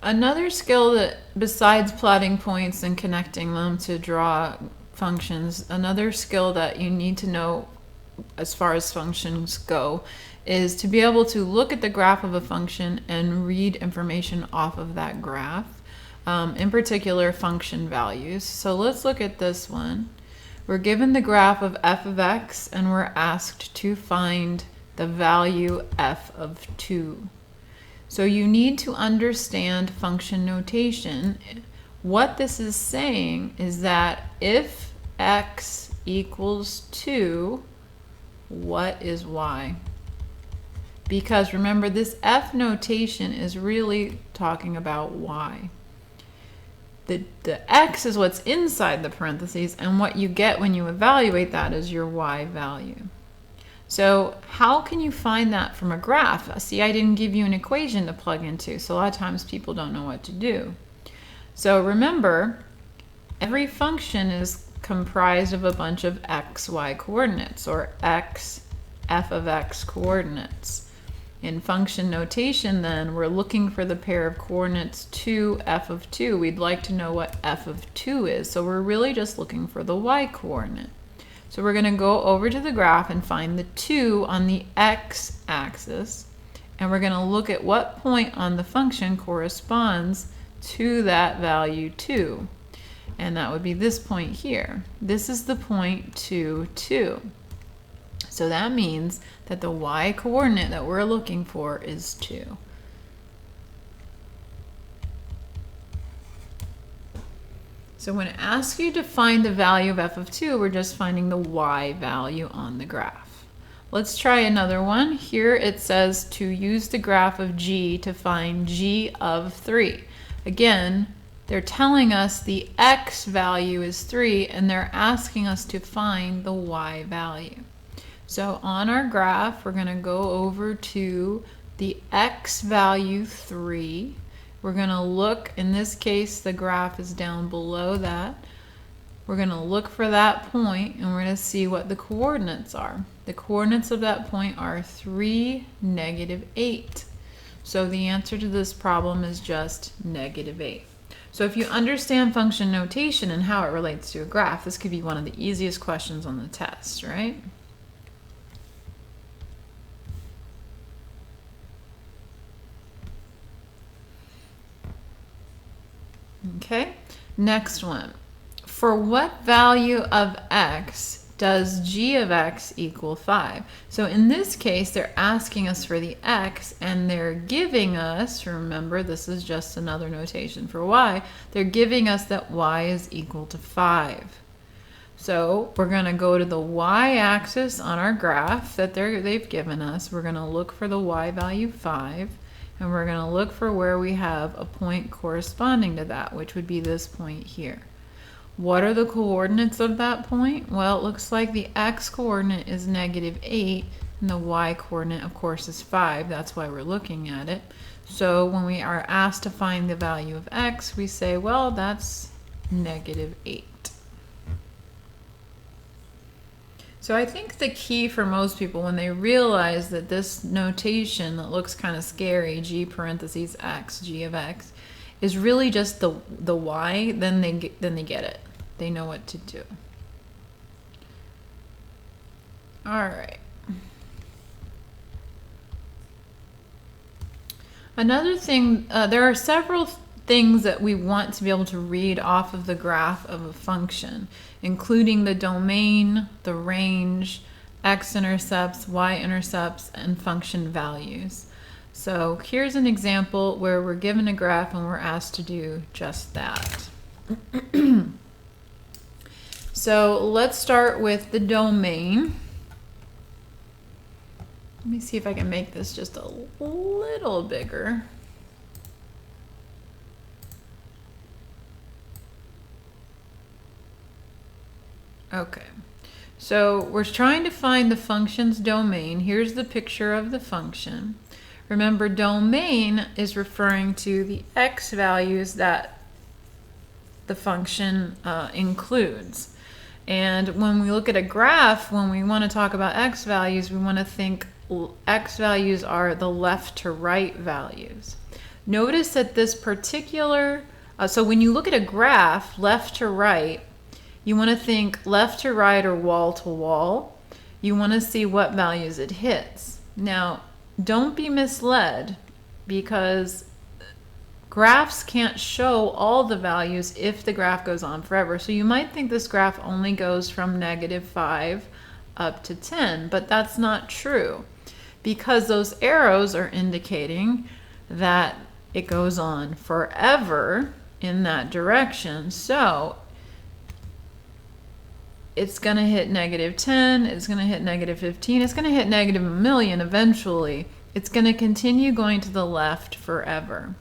Another skill that, besides plotting points and connecting them to draw functions, another skill that you need to know as far as functions go is to be able to look at the graph of a function and read information off of that graph, in particular function values. So let's look at this one. We're given the graph of f of x and we're asked to find the value f of 2. So you need to understand function notation. What this is saying is that if x equals 2, what is y? Because remember, this f notation is really talking about y. The x is what's inside the parentheses, and what you get when you evaluate that is your y value. So how can you find that from a graph? See, I didn't give you an equation to plug into, so a lot of times people don't know what to do. So remember, every function is comprised of a bunch of x, y coordinates, or x, f of x coordinates. In function notation, then, we're looking for the pair of coordinates 2, f of 2. We'd like to know what f of 2 is, so we're really just looking for the y coordinate. So we're going to go over to the graph and find the 2 on the x-axis, and we're going to look at what point on the function corresponds to that value 2. And that would be this point here. This is the point 2, 2. So that means that the y coordinate that we're looking for is 2. So when it asks you to find the value of f of 2, we're just finding the y value on the graph. Let's try another one. Here it says to use the graph of g to find g of 3. Again, they're telling us the x value is 3, and they're asking us to find the y value. So on our graph, we're going to go over to the x value 3. We're going to look, in this case, the graph is down below that. We're going to look for that point, and we're going to see what the coordinates are. The coordinates of that point are 3, negative 8. So the answer to this problem is just negative 8. So if you understand function notation and how it relates to a graph, this could be one of the easiest questions on the test, right? Okay, next one. For what value of x does g of x equal 5? So in this case, they're asking us for the x, and they're giving us, remember this is just another notation for y, they're giving us that y is equal to 5. So we're going to go to the y-axis on our graph that they've given us. We're going to look for the y value 5, and we're going to look for where we have a point corresponding to that, which would be this point here. What are the coordinates of that point? Well, it looks like the x-coordinate is -8, and the y-coordinate, of course, is 5. That's why we're looking at it. So when we are asked to find the value of x, we say, well, that's -8. So I think the key for most people, when they realize that this notation that looks kind of scary, g parentheses x, g of x, is really just the y, then they get it. They know what to do. All right. Another thing, there are several things that we want to be able to read off of the graph of a function, including the domain, the range, x-intercepts, y-intercepts, and function values. So here's an example where we're given a graph and we're asked to do just that. So let's start with the domain. Let me see if I can make this just a little bigger. Okay, so we're trying to find the function's domain. Here's the picture of the function. Remember, domain is referring to the x values that the function includes. And when we look at a graph, when we want to talk about x values, we want to think x values are the left to right values. Notice that this particular, so when you look at a graph, left to right, you want to think left to right or wall to wall. You want to see what values it hits. Now, don't be misled, because graphs can't show all the values if the graph goes on forever. So you might think this graph only goes from -5 up to 10, but that's not true, because those arrows are indicating that it goes on forever in that direction. So it's going to hit -10, it's going to hit -15, it's going to hit -1,000,000 eventually. It's going to continue going to the left forever.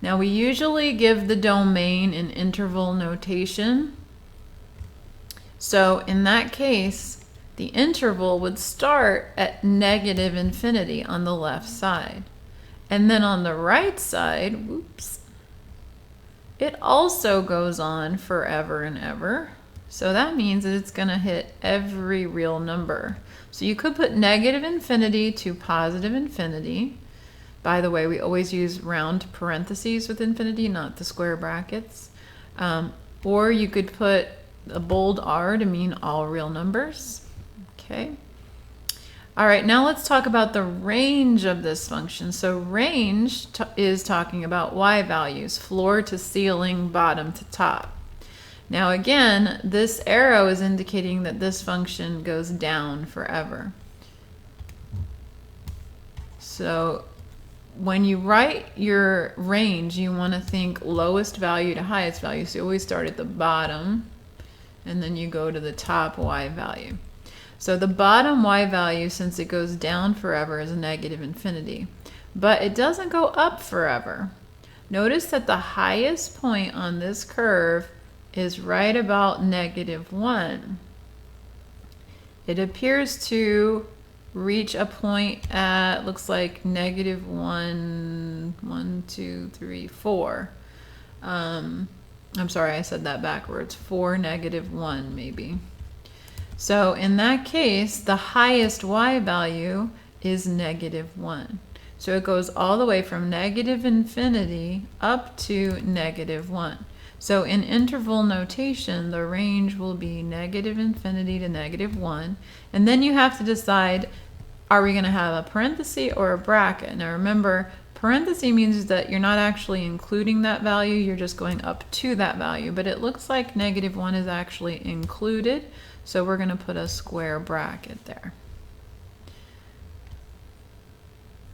Now we usually give the domain in interval notation. So in that case, the interval would start at -infinity on the left side. And then on the right side, whoops, it also goes on forever and ever. So that means that it's going to hit every real number. So you could put -infinity to +infinity. By the way, we always use round parentheses with infinity, not the square brackets. Or you could put a bold R to mean all real numbers. Okay. All right, now let's talk about the range of this function. So range is talking about y values, floor to ceiling, bottom to top. Now again, this arrow is indicating that this function goes down forever. So when you write your range, you want to think lowest value to highest value. So you always start at the bottom, and then you go to the top y value. So the bottom y value, since it goes down forever, is -infinity. But it doesn't go up forever. Notice that the highest point on this curve is right about -1. It appears to reach a point at, looks like -1, 1, 2, 3, 4. I'm sorry, I said that backwards. 4, -1 maybe. So in that case, the highest y value is -1. So it goes all the way from negative infinity up to negative 1. So in interval notation, the range will be negative infinity to negative 1. And then you have to decide, are we going to have a parenthesis or a bracket? Now remember, parenthesis means that you're not actually including that value, you're just going up to that value. But it looks like negative 1 is actually included, so we're going to put a square bracket there.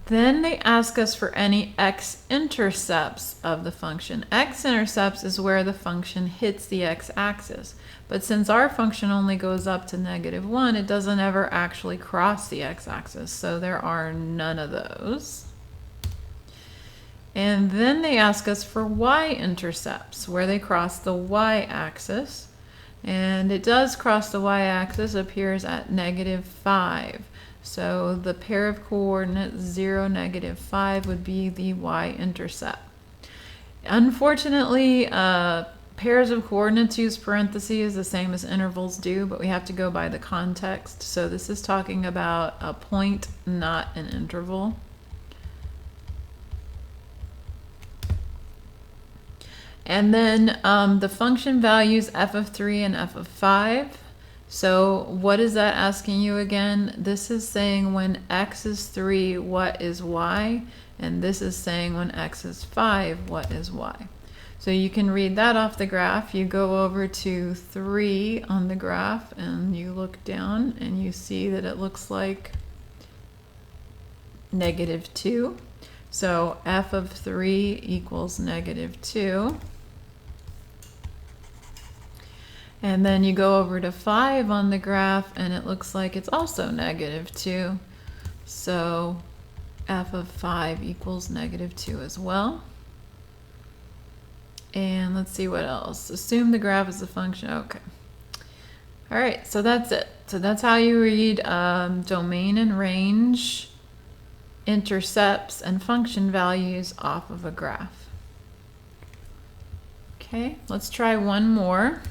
Then they ask us for any x-intercepts of the function. X-intercepts is where the function hits the x-axis. But since our function only goes up to negative 1, it doesn't ever actually cross the x-axis. So there are none of those. And then they ask us for y-intercepts, where they cross the y-axis. And it does cross the y-axis, appears at negative 5. So the pair of coordinates 0, negative 5 would be the y-intercept. Unfortunately, pairs of coordinates use parentheses the same as intervals do, but we have to go by the context. So this is talking about a point, not an interval. And then the function values f of 3 and f of 5. So what is that asking you again? This is saying when x is 3, what is y? And this is saying when x is 5, what is y? So you can read that off the graph. You go over to 3 on the graph and you look down and you see that it looks like negative 2. So f of 3 equals negative 2. And then you go over to 5 on the graph and it looks like it's also negative 2. So f of 5 equals negative 2 as well. And let's see what else. Assume the graph is a function. Okay. All right, so that's it. So that's how you read domain and range, intercepts, and function values off of a graph. Okay, let's try one more.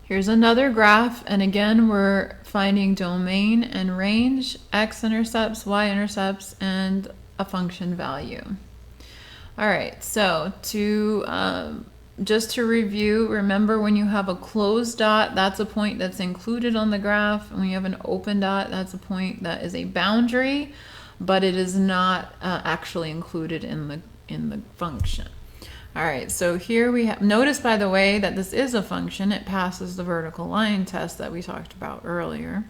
Here's another graph, and again we're finding domain and range, x-intercepts, y-intercepts, and a function value. All right, so just to review, remember when you have a closed dot, that's a point that's included on the graph, and when you have an open dot, that's a point that is a boundary, but it is not actually included in the function. All right, so here we have, notice by the way that this is a function. It passes the vertical line test that we talked about earlier.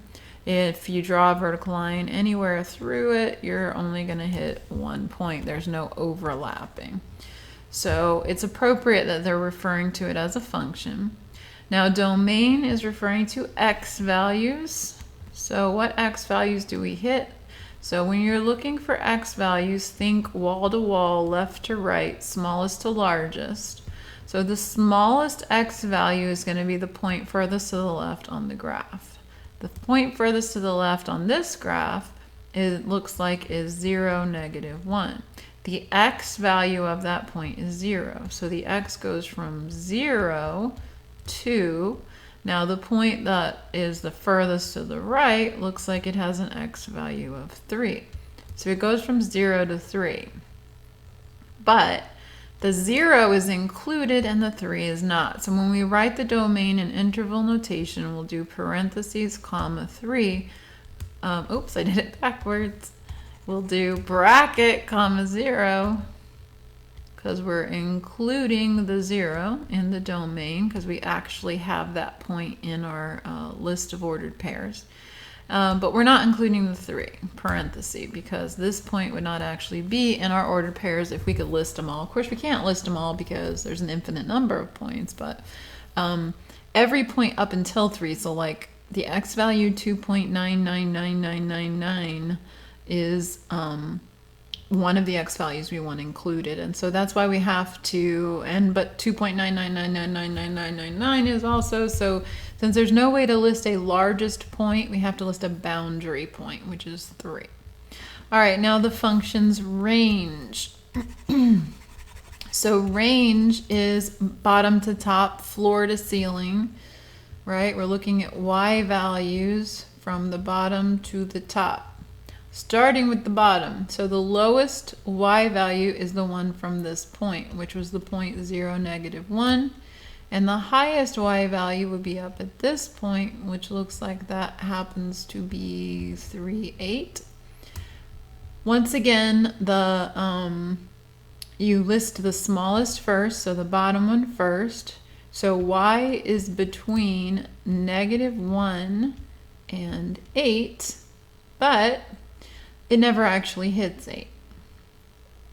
If you draw a vertical line anywhere through it, you're only going to hit one point. There's no overlapping. So it's appropriate that they're referring to it as a function. Now domain is referring to x values. So what x values do we hit? So when you're looking for x values, think wall to wall, left to right, smallest to largest. So the smallest x value is going to be the point furthest to the left on the graph. The point furthest to the left on this graph, it looks like is 0, negative 1. The x value of that point is 0. So the x goes from 0 to, now the point that is the furthest to the right looks like it has an x value of 3. So it goes from 0 to 3. But the 0 is included and the 3 is not. So when we write the domain in interval notation, we'll do parentheses, comma, 3. Oops, I did it backwards. We'll do bracket, comma, 0, because we're including the 0 in the domain, because we actually have that point in our list of ordered pairs. But we're not including the 3, parenthesis, because this point would not actually be in our ordered pairs if we could list them all. Of course, we can't list them all because there's an infinite number of points, but every point up until 3, so like the x value 2.999999 is one of the x values we want included, and so that's why we have to, but 2.99999999 is also, so since there's no way to list a largest point, we have to list a boundary point, which is 3. All right, now the function's range. So range is bottom to top, floor to ceiling, right? We're looking at y values from the bottom to the top. starting with the bottom. So the lowest y value is the one from this point, which was the point 0, -1. And the highest y value would be up at this point, which looks like that happens to be 3, 8. Once again, you list the smallest first, so the bottom one first. So y is between -1 and 8, but it never actually hits 8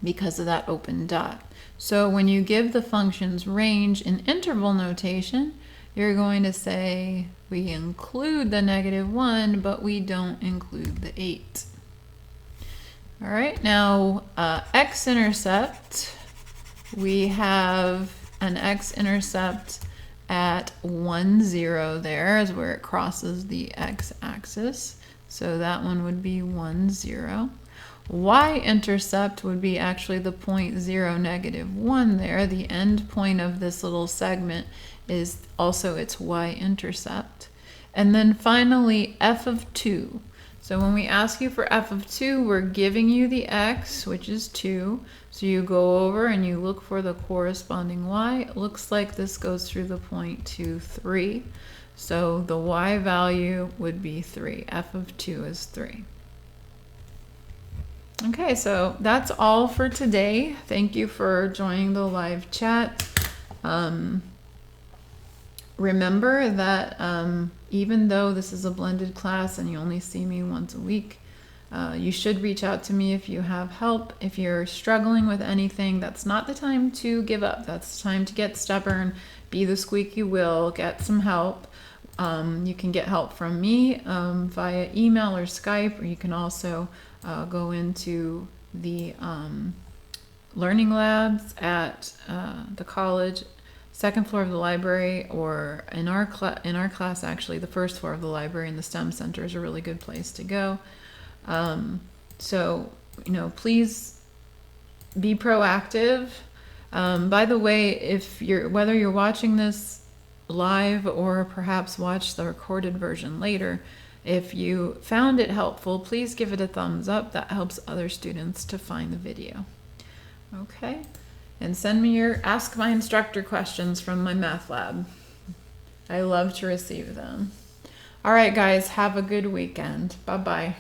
because of that open dot. So when you give the function's range in interval notation, you're going to say we include the -1, but we don't include the 8. All right, now x-intercept, we have an x-intercept at 1, 0 there is where it crosses the x-axis. So that one would be 1, 0. Y-intercept would be actually the point 0, -1 there. The end point of this little segment is also its y-intercept. And then finally, f of 2. So when we ask you for f of 2, we're giving you the x, which is 2. So you go over and you look for the corresponding y. It looks like this goes through the point 2, 3. So the y value would be 3. F of 2 is 3. Okay, so that's all for today. Thank you for joining the live chat. Remember that even though this is a blended class and you only see me once a week, you should reach out to me if you have help. If you're struggling with anything, that's not the time to give up. That's the time to get stubborn, be the squeaky wheel, get some help. You can get help from me via email or Skype, or you can also go into the learning labs at the college, second floor of the library, or in our class, actually, the first floor of the library, and the STEM Center is a really good place to go. So, please be proactive. By the way, whether you're watching this live or perhaps watch the recorded version later, if you found it helpful, please give it a thumbs up. That helps other students to find the video. Okay. And send me your Ask My Instructor questions from my math lab. I love to receive them. All right, guys, have a good weekend. Bye-bye.